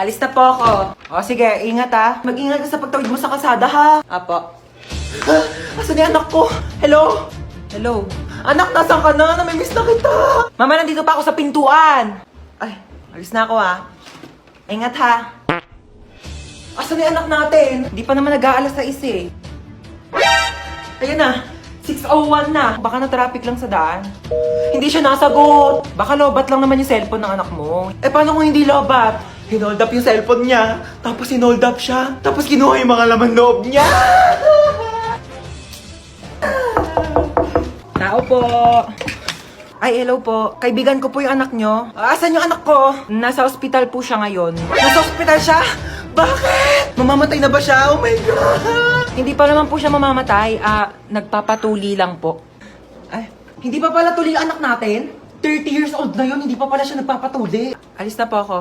Alis na po ako. O sige, ingat ha. Mag-ingat ka sa pagtawid mo sa kalsada ha. Apo. Asan yung anak ko? Hello? Hello? Anak, nasaan ka na? Namimiss na kita. Mama, nandito pa ako sa pintuan. Ay, alis na ako ha. Ingat ha. Asan yung anak natin? Hindi pa naman nag-aalas sa eh. Ayan na. 6:01 na. Baka na-traffic lang sa daan. Hindi siya nasagot. Baka lobat lang naman yung cellphone ng anak mo. Eh, paano kung hindi lobat? Hinold up yung cellphone niya. Tapos hinold up siya. Tapos kinuha yung mga laman loob niya. Tao po. Ay, hello po. Kaibigan ko po yung anak nyo. Asan yung anak ko? Nasa ospital po siya ngayon. Nasa ospital siya? Bakit? Mamamatay na ba siya? Oh my God! Hindi pa naman po siya mamamatay. Nagpapatuli lang po. Ay, hindi pa pala tuli yung anak natin? 30 years old na yun, hindi pa pala siya nagpapatuli. Alis na po ako.